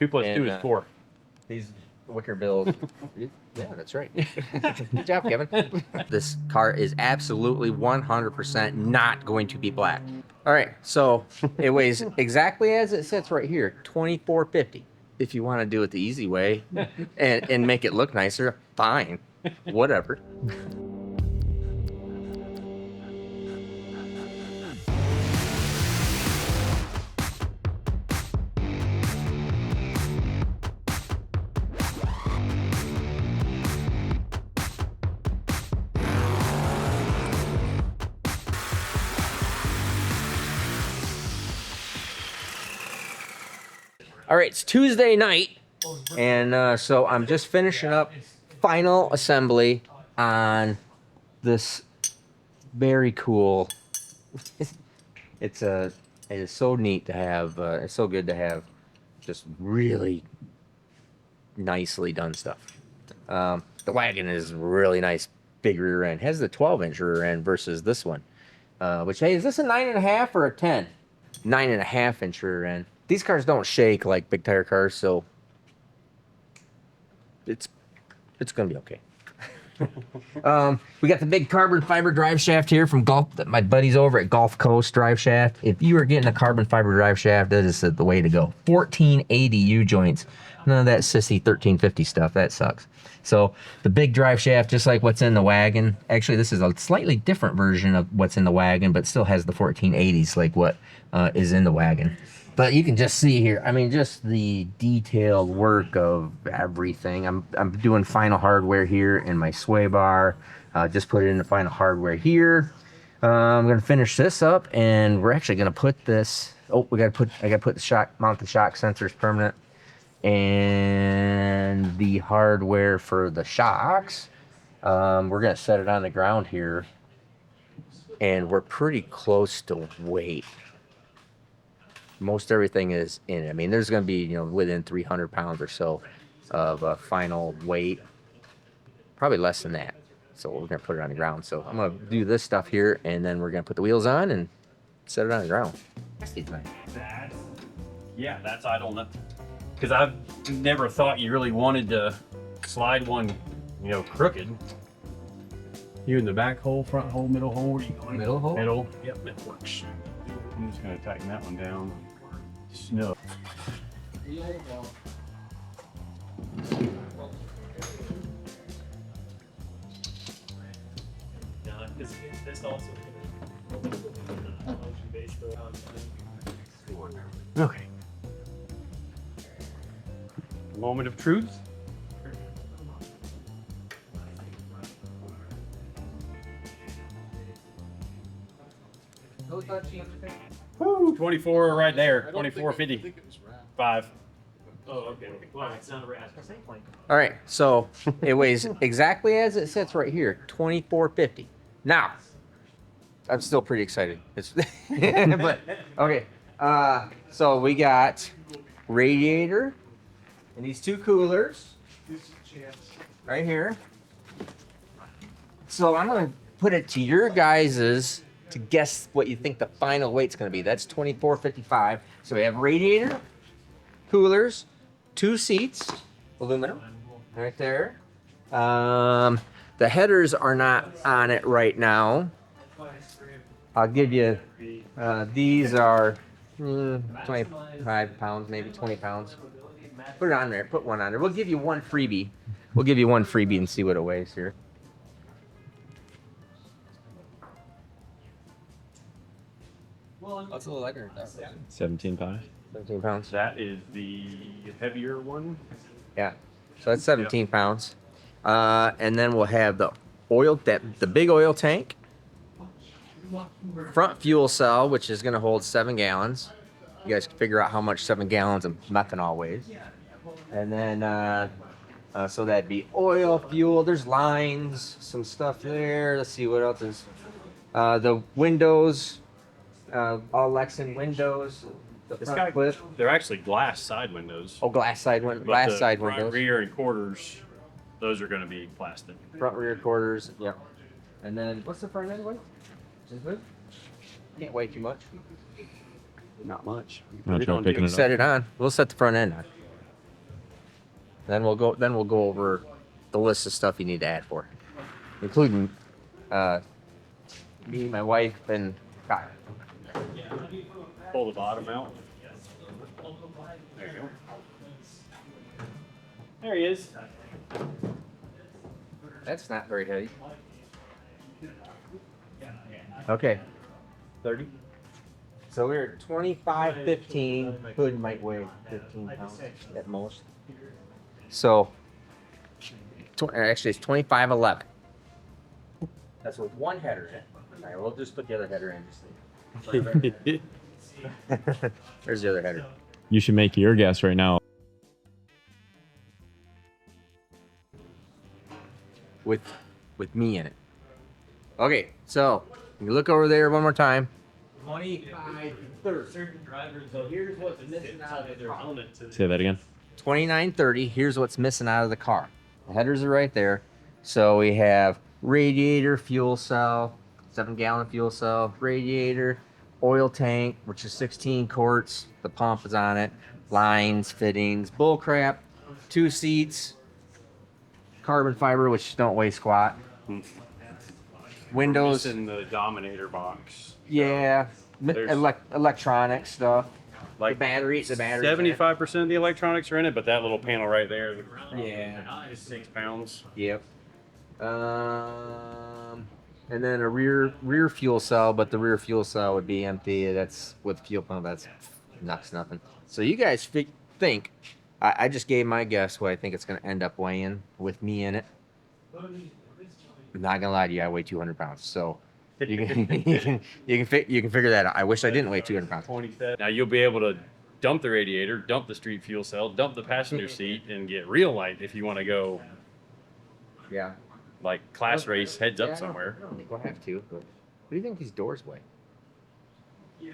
2 plus 2 is 4. These wicker bills. Yeah, that's right. Good job, Kevin. This car is absolutely 100% not going to be black. All right, so it weighs exactly as it sits right here, 2450. If you want to do it the easy way and make it look nicer, fine, whatever. All right, it's Tuesday night, and so I'm just finishing up final assembly on this very cool. It is so neat to have. It's so good to have just really nicely done stuff. The wagon is really nice, big rear end. It has the 12-inch rear end versus this one, which, hey, is this a 9.5 or a 10? 9.5-inch rear end. These cars don't shake like big tire cars, so it's gonna be okay. We got the big carbon fiber drive shaft here from Gulf, that my buddies over at Gulf Coast Drive Shaft. If you are getting a carbon fiber drive shaft, that is the way to go. 1480 U-joints. None of that sissy 1350 stuff. That sucks. So the big drive shaft, just like what's in the wagon. Actually, this is a slightly different version of what's in the wagon, but still has the 1480s like what is in the wagon. But you can just see here, I mean, just the detailed work of everything. I'm doing final hardware here in my sway bar. Just put it in the final hardware here. I'm gonna finish this up, and we're actually gonna put this. Oh, I gotta put the mount the shock sensors permanent, and the hardware for the shocks. We're gonna set it on the ground here, and we're pretty close to weight. Most everything is in it. I mean, there's going to be, you know, within 300 pounds or so of final weight, probably less than that. So we're going to put it on the ground. So I'm going to do this stuff here, and then we're going to put the wheels on and set it on the ground. That's I don't know, because I've never thought you really wanted to slide one, you know, crooked. You in the back hole, front hole, middle hole? Where are you going? Middle hole? Middle. Yep, that works. I'm just going to tighten that one down. Snug. Okay. Moment of truth. Woo, 24 right there. 24.50. 5. Oh, okay. Well, it sounded right. All right, so it weighs exactly as it sits right here, 2450. Now, I'm still pretty excited. But okay, so we got radiator and these two coolers right here. So I'm gonna put it to your guys's to guess what you think the final weight's gonna be. That's 2455. So we have radiator, coolers, 2 seats, aluminum, right there. The headers are not on it right now. I'll give you, these are 25 pounds, maybe 20 pounds. Put it on there, put one on there. We'll give you one freebie. We'll give you one freebie and see what it weighs here. That's a little lighter. 17 pounds. 17 pounds. That is the heavier one. Yeah, so that's 17 pounds. And then we'll have the the big oil tank, front fuel cell, which is going to hold 7 gallons. You guys can figure out how much 7 gallons of methanol weighs. And then, so that'd be oil, fuel. There's lines, some stuff there. Let's see what else is. The windows, all Lexan windows. The front clip. They're actually glass side windows. Oh, glass side windows. Front, rear, and quarters, those are going to be plastic. Front, rear, quarters. Yep. And then what's the front end weight? Can't weigh too much. Not much. Set it on. We'll set the front end on. Then we'll go over the list of stuff you need to add for, including me, my wife, and Kyle. Pull the bottom out. There you go. There he is. That's not very heavy. Okay. 30. So we're at 25.15. Hood might weigh 15 pounds at most. So, actually, it's 25.11. That's with one header in. All right, we'll just put the other header in. There's the other header. You should make your guess right now. With me in it. Okay, so you look over there one more time. 25.30. So here's what's missing out of the car. Say that again. 29.30. Here's what's missing out of the car. The headers are right there. So we have radiator, fuel cell, 7-gallon fuel cell, radiator, oil tank, which is 16 quarts. The pump is on it. Lines, fittings, bull crap, 2 seats, carbon fiber, which don't weigh squat. Windows in the Dominator box. Yeah, There's- electronic stuff. Like the battery. 75% of the electronics are in it, but that little panel right there, Yeah. is 6 pounds. Yep. And then a rear fuel cell, but the rear fuel cell would be empty. That's with fuel pump. That's nothing. So you guys think? I just gave my guess what I think it's going to end up weighing with me in it. I'm not gonna lie to you, I weigh 200 pounds. So you can you can figure that out. I wish I didn't weigh 200 pounds. 27. Now you'll be able to dump the radiator, dump the street fuel cell, dump the passenger seat, and get real light if you want to go Yeah. like class race heads Yeah, up somewhere. I don't think we'll have to. But what do you think these doors weigh?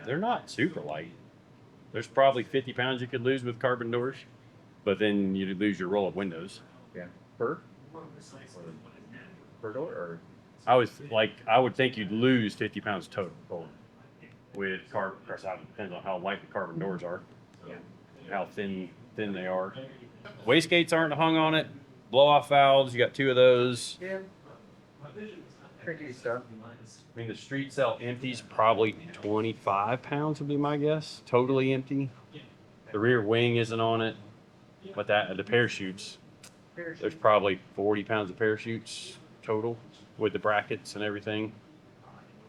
They're not super light. There's probably 50 pounds you could lose with carbon doors, but then you'd lose your roll of windows. Yeah. Per door or? I would think you'd lose 50 pounds total with carbon. Of course, it depends on how light the carbon doors are, Yeah. how thin they are. Wastegates aren't hung on it. Blow off valves, you got 2 of those. Yeah. Tricky stuff. I mean, the street cell empties probably 25 pounds would be my guess, totally empty. The rear wing isn't on it, but the parachutes, there's probably 40 pounds of parachutes total with the brackets and everything.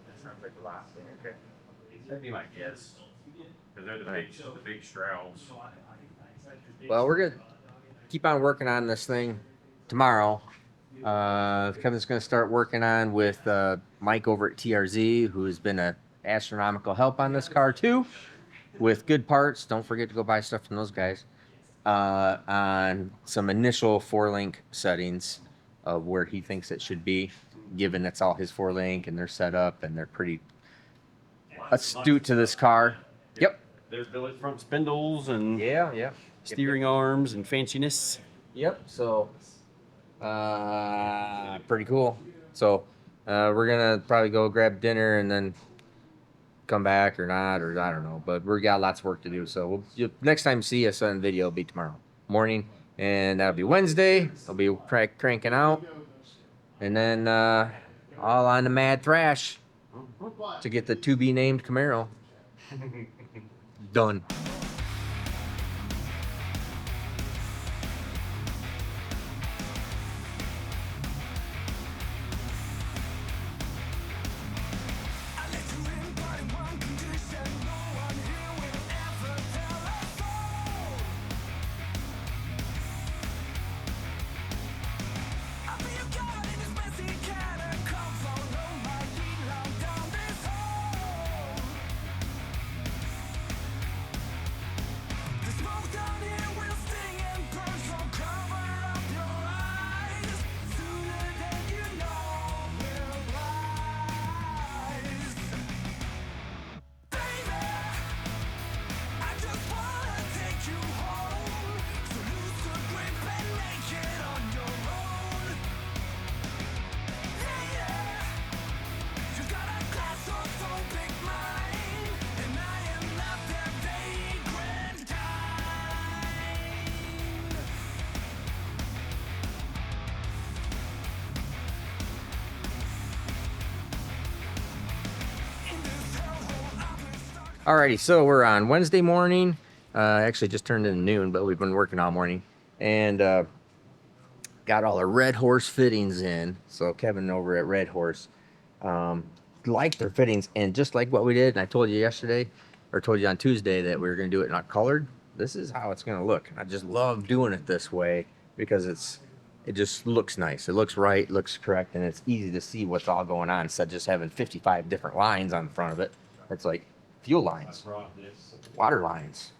That sounds like a lot. Okay. That'd be my guess, because they're the big Strauss. Well, we're gonna keep on working on this thing tomorrow. Kevin's gonna start working on with Mike over at TRZ, who has been an astronomical help on this car too, with good parts. Don't forget to go buy stuff from those guys. On some initial 4-link settings of where he thinks it should be, given it's all his 4-link and they're set up and they're pretty astute to this car. Yep. There's billet front spindles and Yeah. steering arms and fanciness. Yep. So, pretty cool. So, we're gonna probably go grab dinner and then come back or not, or I don't know. But we got lots of work to do. So next time you see us on video will be tomorrow morning, and that'll be Wednesday. I'll be cranking out, and then all on the mad thrash to get the to be named Camaro done. Alrighty, so we're on Wednesday morning. Actually just turned into noon, but we've been working all morning. And got all the Red Horse fittings in. So Kevin over at Red Horse liked their fittings. And just like what we did, and I told you yesterday, or told you on Tuesday that we were going to do it not colored. This is how it's going to look. I just love doing it this way because it just looks nice. It looks right, looks correct, and it's easy to see what's all going on instead of just having 55 different lines on the front of it. It's like fuel lines, water lines,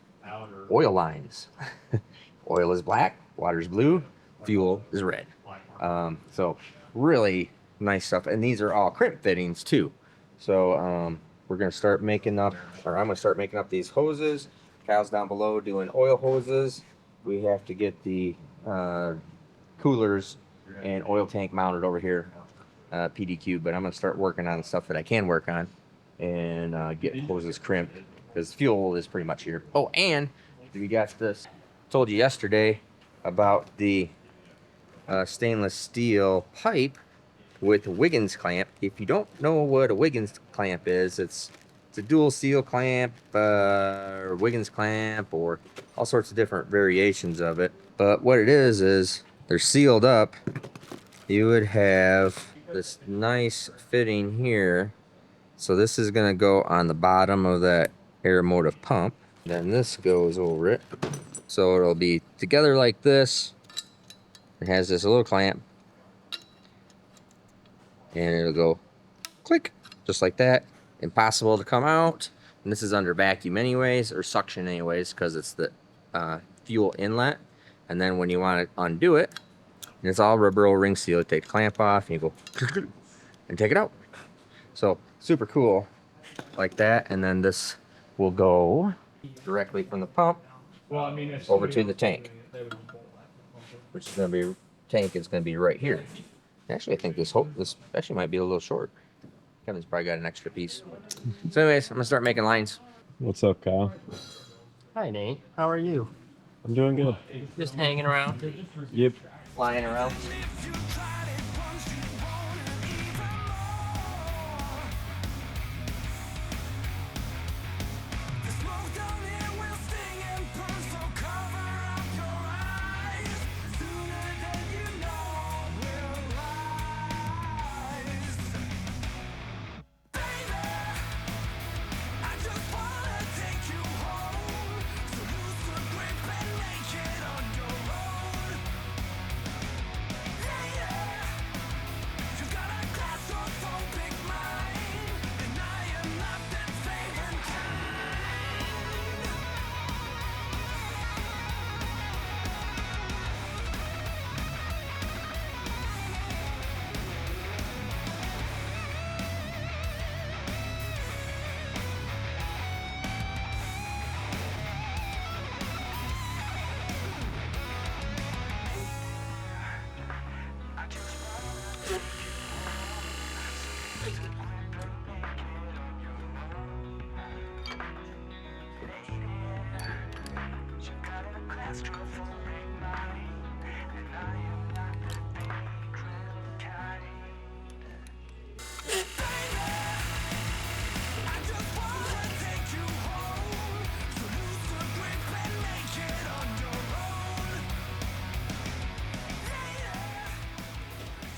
oil lines. Oil is black, water is blue, fuel is red. So really nice stuff. And these are all crimp fittings too. So we're going to start making up, or I'm going to start making up these hoses. Kyle's down below doing oil hoses. We have to get the coolers and oil tank mounted over here, PDQ, but I'm going to start working on the stuff that I can work on and get hoses crimped because fuel is pretty much here. Oh, and we got this. Told you yesterday about the stainless steel pipe with a Wiggins clamp. If you don't know what a Wiggins clamp is, it's a dual seal clamp or Wiggins clamp or all sorts of different variations of it. But what it is they're sealed up. You would have this nice fitting here. So this is going to go on the bottom of that air motive pump. Then this goes over it. So it'll be together like this. It has this little clamp. And it'll go click, just like that. Impossible to come out. And this is under vacuum anyways, or suction anyways, because it's the fuel inlet. And then when you want to undo it, and it's all rubber ring seal. You take the clamp off and you go and take it out. So super cool like that. And then this will go directly from the pump over to the tank, which is going to be tank is going to be right here. Actually, I think this actually might be a little short. Kevin's probably got an extra piece. So anyways, I'm gonna start making lines. What's up, Kyle? Hi, Nate. How are you? I'm doing good. Just hanging around. Yep. Flying around.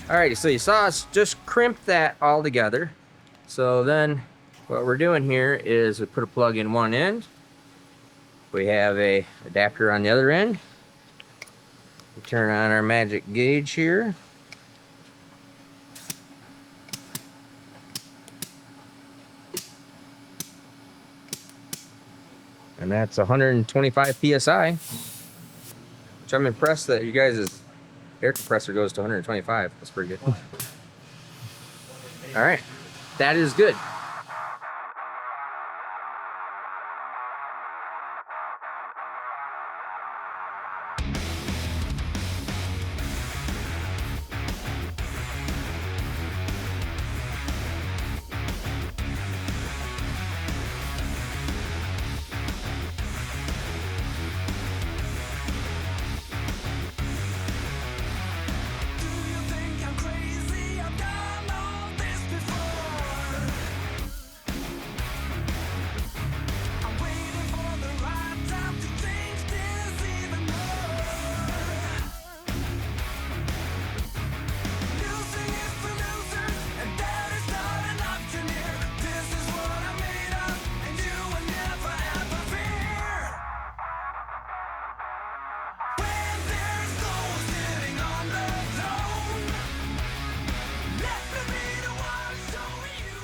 Alrighty, so you saw us just crimp that all together. So then what we're doing here is we put a plug in one end. We have a adapter on the other end. We turn on our magic gauge here. And that's 125 PSI. Which I'm impressed that you guys' air compressor goes to 125. That's pretty good. All right, that is good.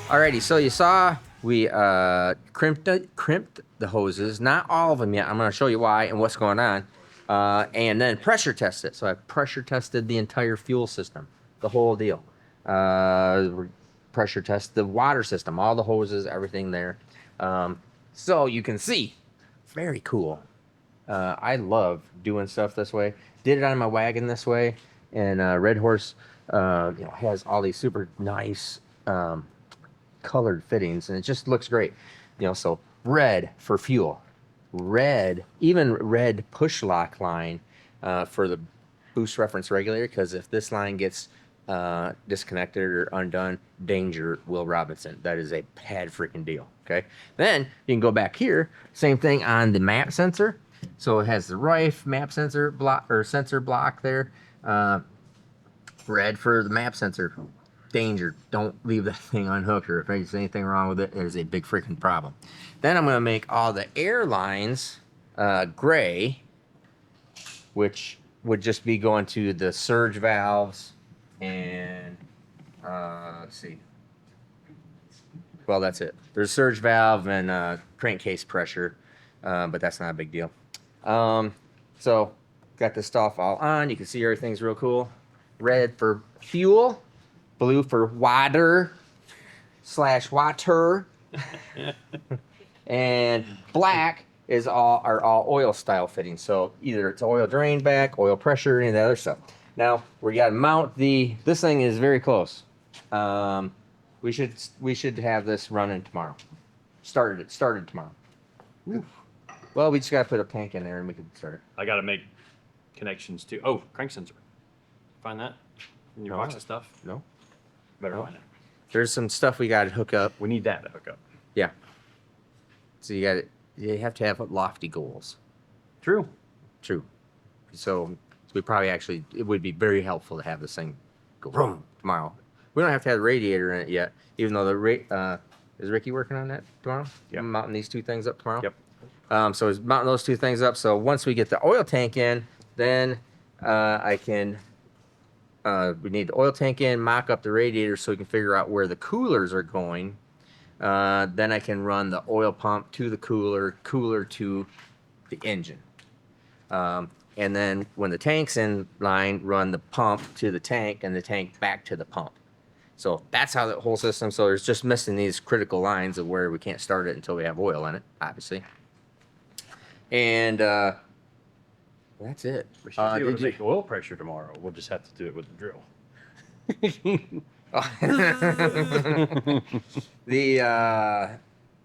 Alrighty, so you saw we crimped the hoses. Not all of them yet. I'm going to show you why and what's going on. And then pressure test it. So I pressure tested the entire fuel system, the whole deal. Pressure test the water system, all the hoses, everything there. So you can see, very cool. I love doing stuff this way. Did it on my wagon this way, and Red Horse, has all these super nice colored fittings, and it just looks great. So red for fuel, even red push lock line for the boost reference regulator, because if this line gets disconnected or undone, danger, Will Robinson. That is a bad freaking deal. Okay, then you can go back here, same thing on the map sensor. So it has the Rife map sensor block there. Red for the map sensor. Danger. Don't leave that thing unhooked, or if there's anything wrong with it, there's a big freaking problem. Then I'm going to make all the air lines gray, which would just be going to the surge valves and let's see. Well, that's it. There's surge valve and crankcase pressure, but that's not a big deal. So got this stuff all on. You can see everything's real cool. Red for fuel, blue for water / water, and black are all oil style fittings. So either it's oil drain back, oil pressure, any of that other stuff. Now we got to mount this thing is very close. We should have this running tomorrow. Started tomorrow. Whew. Well, we just got to put a tank in there and we can start it. I got to make connections to. Oh, crank sensor. Find that in your box of stuff? No. Better No. find it. There's some stuff we got to hook up. We need that to hook up. Yeah. So you have to have lofty goals. True. True. So we probably it would be very helpful to have this thing go vroom tomorrow. We don't have to have the radiator in it yet, even though is Ricky working on that tomorrow? Yep. Mounting these two things up tomorrow? Yep. So he's mounting those two things up. So once we get the oil tank in, then we need the oil tank in, mock up the radiator so we can figure out where the coolers are going. Then I can run the oil pump to the cooler to the engine. And then when the tank's in line, run the pump to the tank and the tank back to the pump. So that's how the whole system. So there's just missing these critical lines of where we can't start it until we have oil in it, obviously. And that's it. We should be able to make oil pressure tomorrow. We'll just have to do it with the drill.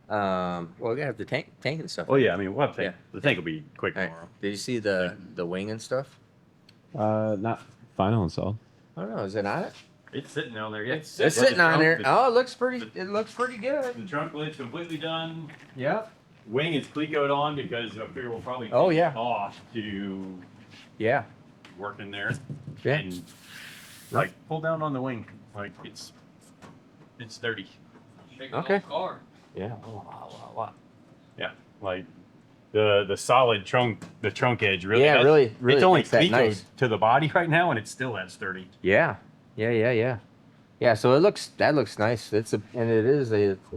Well, we gotta have the tank and stuff. Oh yeah, I mean, we'll have to Yeah. the tank will be quick All right. tomorrow. Did you see the wing and stuff? Not final installed. I don't know. Is it on it? It's sitting on there. Yeah, It's sitting on there. Oh, it looks pretty. It looks pretty good. The trunk lid's completely done. Yep. Wing is Clicoed on because I figure we'll probably Oh, take yeah. it off to Yeah. work in there. Yeah. And like pull down on the wing. Like it's dirty. Okay. Car. Yeah. Yeah. Like the solid trunk edge really Yeah, has- really it's only makes that Clicoed nice. to the body right now and it's still that sturdy. Yeah. Yeah. So that looks nice. It's a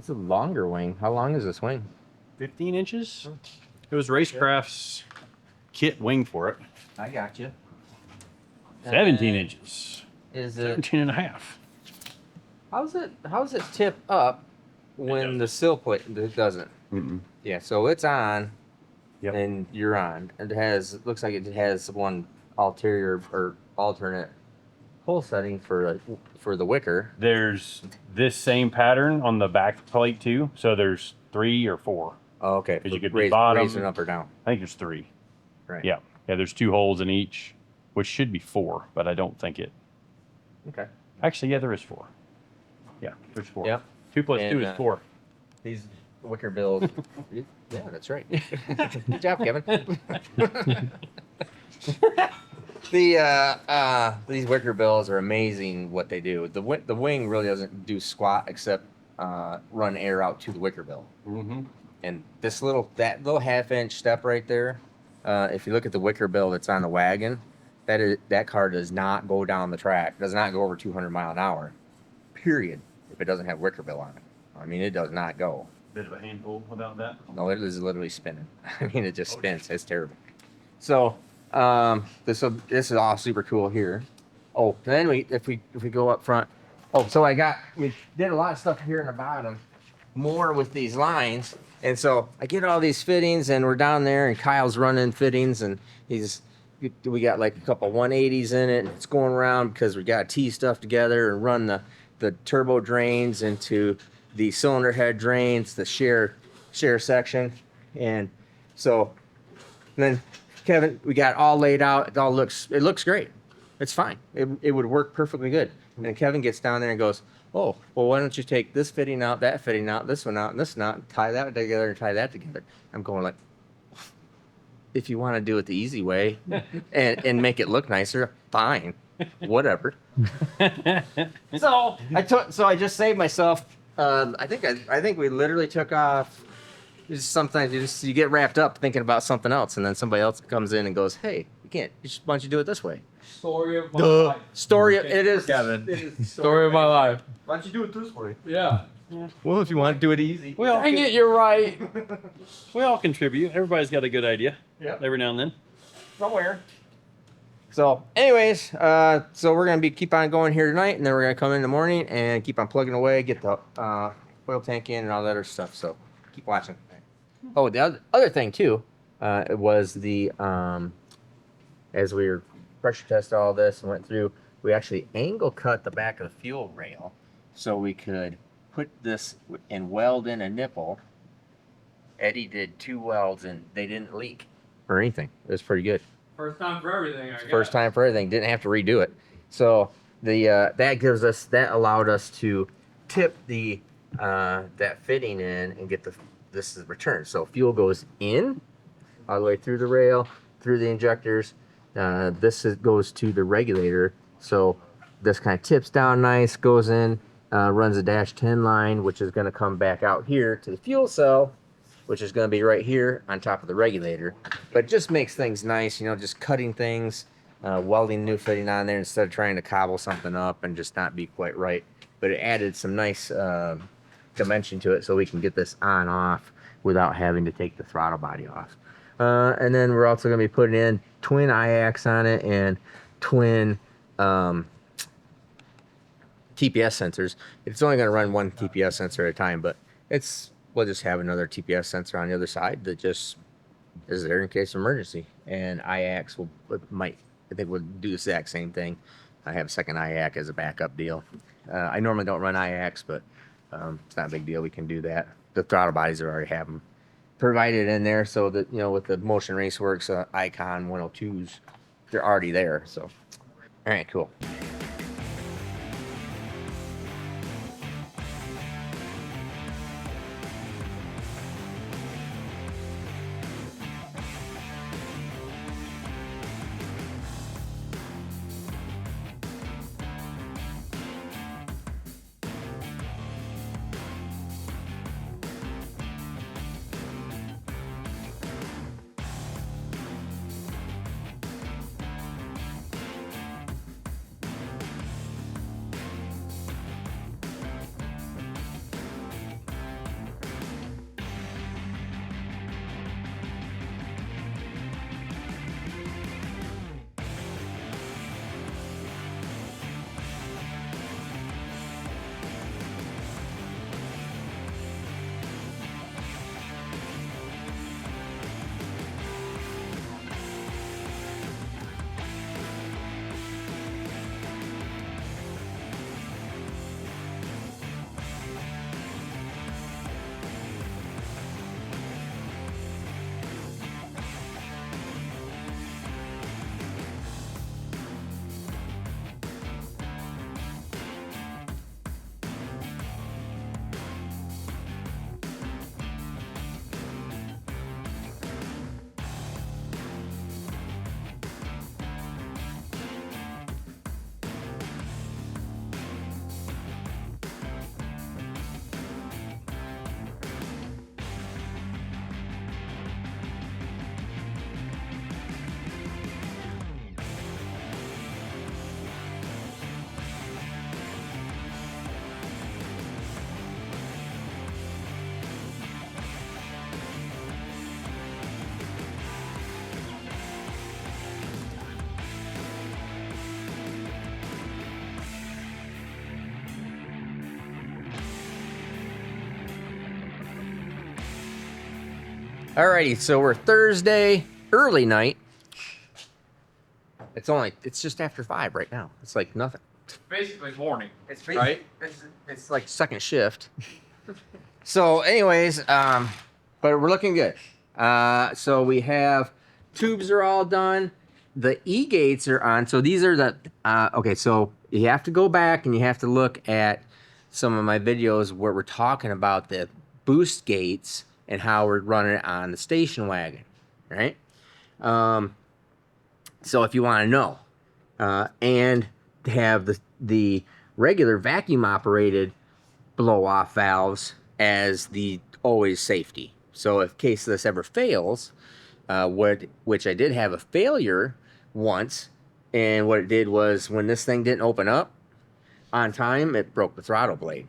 longer wing. How long is this wing? 15 inches. It was Racecraft's kit wing for it. I got you. 17 inches. Is it? 17 and a half. How's it tip up when the sill plate it doesn't? Mm-mm. Yeah. So it's on. Yep. And you're on. And it looks like it has one ulterior or alternate hole setting for the wicker. There's this same pattern on the back plate too. So there's 3 or 4. Oh, okay. 'Cause you could raise bottom- it up or down. I think there's 3. Right. Yeah. Yeah, there's 2 holes in each, which should be 4, but I don't think it. Okay. Actually, yeah, there is 4. Yeah, there's 4. Yep. 2 plus And, 2 is 4. These wicker bills. Yeah, that's right. Good job, Kevin. These wicker bills are amazing what they do. The wing really doesn't do squat except run air out to the wicker bill. Mm-hmm. And that little 1/2-inch step right there, if you look at the wicker bill that's on the wagon, that car does not go down the track. Does not go over 200 mile an hour. Period. If it doesn't have wicker bill on it. I mean, it does not go. Bit of a handful about that. No, it is literally spinning. I mean, it just spins. It's terrible. So, this is all super cool here. Oh, then if we go up front. Oh, so we did a lot of stuff here in the bottom, more with these lines, and so I get all these fittings, and we're down there, and Kyle's running fittings, and we got like a couple 180s in it, and it's going around because we got to tee stuff together and run the turbo drains into the cylinder head drains, the share section, and so then Kevin, we got all laid out. It looks great. It's fine. It would work perfectly good. And then Kevin gets down there and goes, oh, well, why don't you take this fitting out, that fitting out, this one out, and this not, tie that together and tie that together. I'm going like, if you want to do it the easy way and make it look nicer, fine, whatever. So I just saved myself. I think we literally took off. Sometimes you get wrapped up thinking about something else, and then somebody else comes in and goes, "Hey, you can't. Why don't you do it this way?" Story of my life. It is Kevin. It is the Story of my life. Why don't you do it this way? Yeah. Well, if you want to do it easy. We all, Dang it, you're right. we all contribute. Everybody's got a good idea. Yeah. Every now and then. Somewhere. So, anyways, so we're gonna keep on going here tonight, and then we're gonna come in the morning and keep on plugging away, get the oil tank in and all that other stuff. So, keep watching. Oh, the other thing too, it was the as we were pressure tested all this and went through, we actually angle cut the back of the fuel rail so we could put this and weld in a nipple. Eddie did 2 welds and they didn't leak or anything. It was pretty good. First time for everything, I guess. First time for everything. Didn't have to redo it. So that allowed us to tip the that fitting in and get this is returned. So fuel goes in all the way through the rail, through the injectors. Goes to the regulator. So this kind of tips down nice, goes in, runs a -10 line, which is going to come back out here to the fuel cell, which is going to be right here on top of the regulator. But it just makes things nice, just cutting things, welding new fitting on there instead of trying to cobble something up and just not be quite right. But it added some nice dimension to it so we can get this on off without having to take the throttle body off. And then we're also going to be putting in twin IACs on it and twin TPS sensors. It's only going to run one TPS sensor at a time, but we'll just have another TPS sensor on the other side that just is there in case of emergency. And IACs I think we'll do the exact same thing. I have a second IAC as a backup deal. I normally don't run IACs, but it's not a big deal. We can do that. The throttle bodies already have them provided in there, so that with the Motion Raceworks Icon 102s, they're already there. So, all right, cool. Alrighty, so we're Thursday, early night. It's just after 5 right now. It's like nothing. Basically morning. It's Right? It's like second shift. So, anyways, but we're looking good. So we have tubes are all done. The E-gates are on. So these are the okay. So you have to go back and you have to look at some of my videos where we're talking about the boost gates and how we're running it on the station wagon, right? So if you want to know, and have the regular vacuum operated blow off valves as the always safety. So if case this ever fails, which I did have a failure once, and what it did was when this thing didn't open up on time, it broke the throttle blade.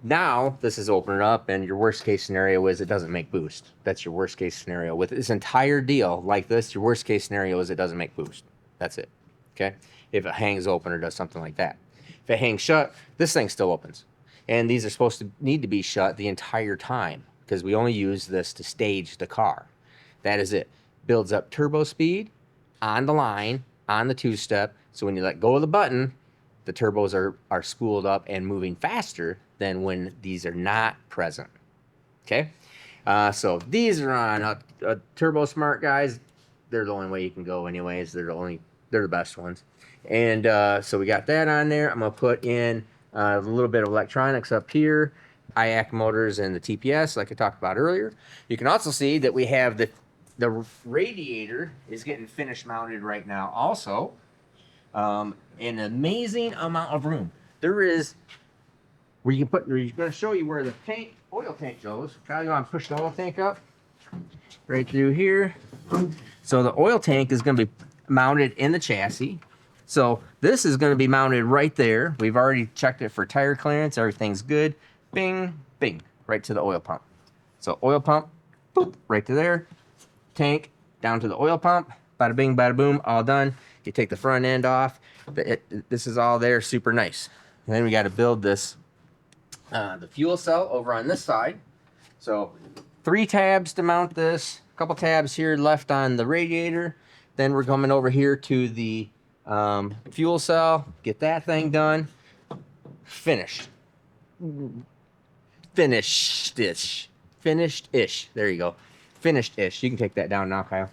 Now this is opening up, and your worst case scenario is it doesn't make boost. That's your worst case scenario. With this entire deal like this, your worst case scenario is it doesn't make boost. That's it. Okay? If it hangs open or does something like that. If it hangs shut, this thing still opens. And these are supposed to need to be shut the entire time because we only use this to stage the car. That is it. Builds up turbo speed on the line, on the two-step. So when you let go of the button, the turbos are spooled up and moving faster than when these are not present. Okay? So these are on a Turbo Smart, guys. They're the only way you can go anyways. They're the best ones. And so we got that on there. I'm going to put in a little bit of electronics up here, IAC motors and the TPS like I talked about earlier. You can also see that we have the radiator is getting finished mounted right now also. An amazing amount of room. There is where you can put, we're going to show you where the oil tank goes. Kyle, you want to push the oil tank up? Right through here. So the oil tank is going to be mounted in the chassis. So this is going to be mounted right there. We've already checked it for tire clearance. Everything's good. Bing, bing, right to the oil pump. So oil pump, boop, right to there. Tank, down to the oil pump. Bada bing, bada boom, all done. You take the front end off. This is all there, super nice. And then we got to build this, the fuel cell over on this side. So 3 tabs to mount this. A couple tabs here left on the radiator. Then we're coming over here to the fuel cell. Get that thing done. Finished. Finished-ish. Finished-ish. There you go. Finished-ish. You can take that down now, Kyle.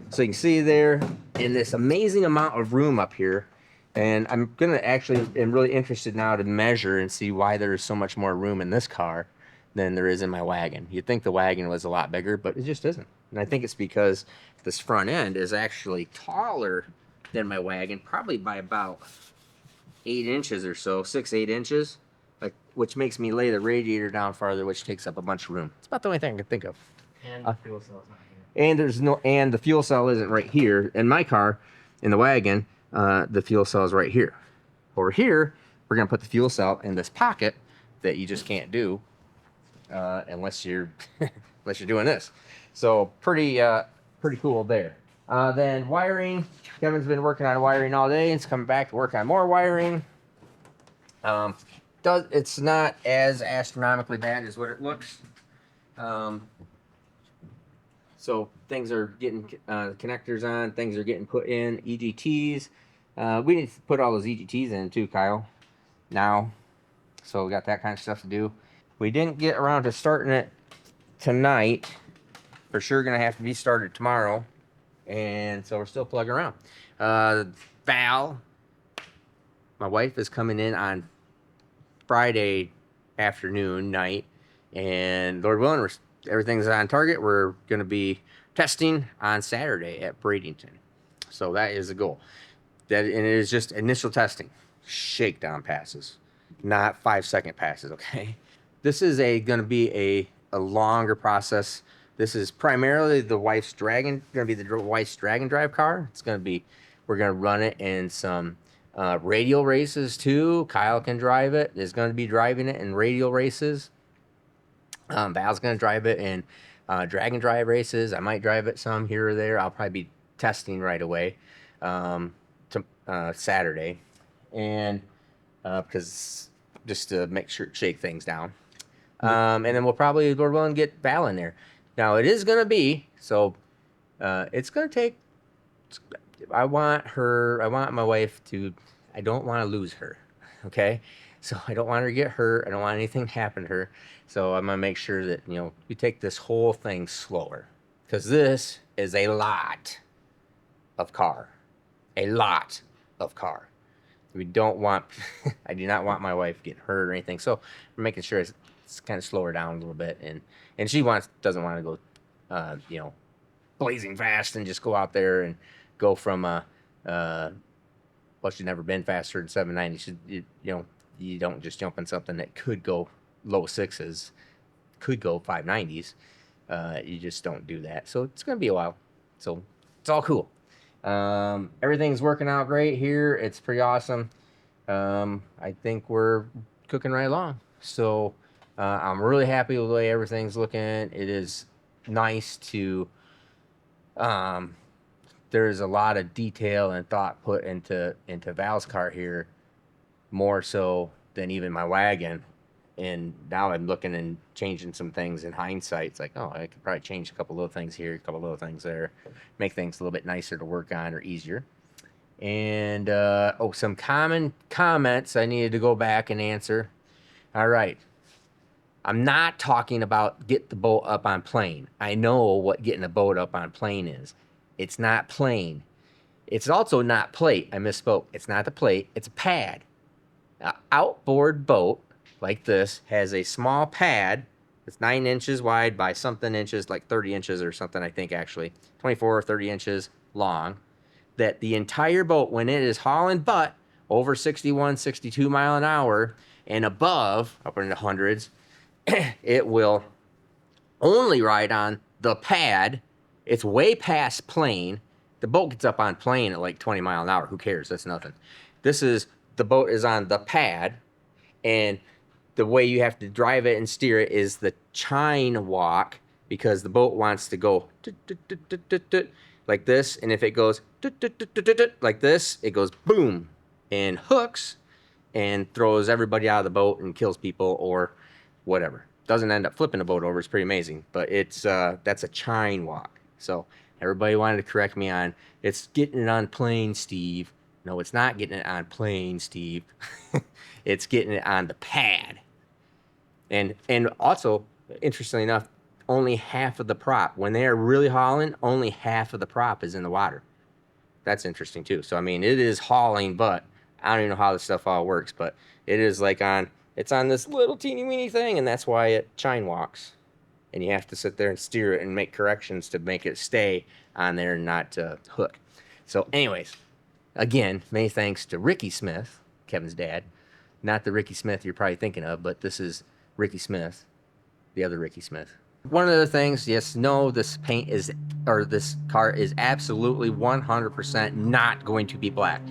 So you can see there in this amazing amount of room up here. And I'm gonna actually am really interested now to measure and see why there is so much more room in this car than there is in my wagon. You'd think the wagon was a lot bigger, but it just isn't. And I think it's because this front end is actually taller than my wagon, probably by about 8 inches or so, 6-8 inches, which makes me lay the radiator down farther, which takes up a bunch of room. It's about the only thing I can think of. And the fuel cell's not here. And the fuel cell isn't right here. In my car, in the wagon, the fuel cell is right here. Over here, we're gonna put the fuel cell in this pocket that you just can't do unless you're unless you're doing this. So pretty cool there. Then wiring. Kevin's been working on wiring all day. It's coming back to work on more wiring. It's not as astronomically bad as what it looks. So things are getting connectors on. Things are getting put in. EGTs. We need to put all those EGTs in too, Kyle. Now, so we got that kind of stuff to do. We didn't get around to starting it tonight. For sure, gonna have to be started tomorrow. And so we're still plugging around. Val, my wife, is coming in on Friday afternoon, night, and Lord willing, everything's on target. We're going to be testing on Saturday at Bradenton. So that is the goal. And it is just initial testing, shakedown passes, not 5-second passes, okay? This is going to be a longer process. This is primarily the wife's drag and drive car. It's going to be, we're going to run it in some radial races too. Kyle can drive it. Is going to be driving it in radial races. Val's going to drive it in drag and drive races. I might drive it some here or there. I'll probably be testing right away to Saturday, and because just to make sure shake things down. And then we're willing to get Val in there. Now it is gonna be so. It's gonna take. I want my wife to. I don't want to lose her. Okay, so I don't want her to get hurt. I don't want anything to happen to her. So I'm gonna make sure that we take this whole thing slower, because this is a lot of car, a lot of car. We don't want. I do not want my wife getting hurt or anything. So we're making sure it's kind of slow her down a little bit, and she doesn't want to go, blazing fast and just go out there and go from well, she's never been faster than 790. You don't just jump in something that could go low sixes, could go 590s. You just don't do that. So it's gonna be a while. So it's all cool. Everything's working out great here. It's pretty awesome. I think we're cooking right along. So I'm really happy with the way everything's looking. It is nice to there's a lot of detail and thought put into Val's car here, more so than even my wagon. And now I'm looking and changing some things in hindsight. It's like, oh, I could probably change a couple little things here, a couple little things there, make things a little bit nicer to work on or easier. And some common comments I needed to go back and answer. All right. I'm not talking about get the boat up on plane. I know what getting a boat up on plane is. It's not plane. It's also not plate. I misspoke. It's not the plate. It's a pad. An outboard boat like this has a small pad. It's 9 inches wide by something inches, like 30 inches or something, I think, actually. 24 or 30 inches long. That the entire boat, when it is hauling butt over 61, 62 mile an hour and above, up in the hundreds, it will only ride on the pad. It's way past plane. The boat gets up on plane at like 20 mile an hour. Who cares? That's nothing. The boat is on the pad, and the way you have to drive it and steer it is the chine walk, because the boat wants to go like this, and if it goes like this, it goes boom and hooks and throws everybody out of the boat and kills people or whatever. Doesn't end up flipping the boat over. It's pretty amazing, but it's that's a chine walk. So everybody wanted to correct me on it's getting it on plane, Steve. No, it's not getting it on plane, Steve. It's getting it on the pad. And also, interestingly enough, only half of the prop, when they are really hauling, only half of the prop is in the water. That's interesting too. So I mean, it is hauling, but I don't even know how this stuff all works, but it is like it's on this little teeny weeny thing, and that's why it chine walks. And you have to sit there and steer it and make corrections to make it stay on there and not hook. So anyways, again, many thanks to Ricky Smith, Kevin's dad. Not the Ricky Smith you're probably thinking of, but this is Ricky Smith, the other Ricky Smith. One of the things, this car is absolutely 100% not going to be black.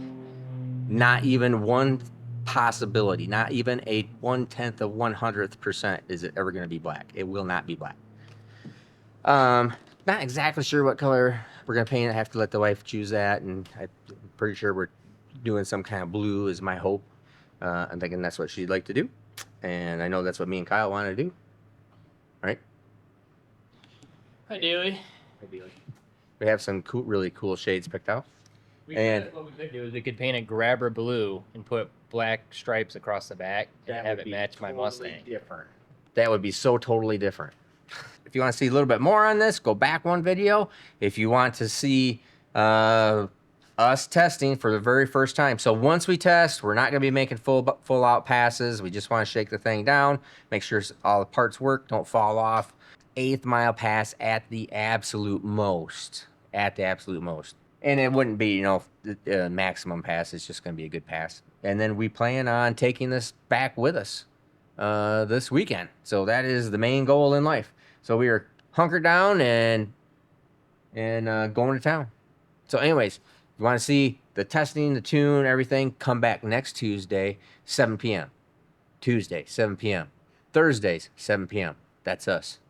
Not even one possibility, not even a 1/10 of 100% is it ever going to be black. It will not be black. Not exactly sure what color we're going to paint it. I have to let the wife choose that, and I'm pretty sure we're doing some kind of blue is my hope. I'm thinking that's what she'd like to do, and I know that's what me and Kyle want to do. Right? Ideally. We have some really cool shades picked out. What we could do is we could paint it grabber blue and put black stripes across the back and have it match my Mustang. Different. That would be so totally different. If you want to see a little bit more on this, go back one video. If you want to see us testing for the very first time. So once we test, we're not going to be making full out passes. We just want to shake the thing down, make sure all the parts work, don't fall off. 1/8 mile pass at the absolute most. At the absolute most. And it wouldn't be, the maximum pass. It's just going to be a good pass. And then we plan on taking this back with us this weekend. So that is the main goal in life. So we are hunkered down and going to town. So anyways, if you want to see the testing, the tune, everything, come back next Tuesday, 7 p.m. Tuesday, 7 p.m. Thursdays, 7 p.m. That's us.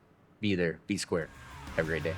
Be there. Be square. Have a great day.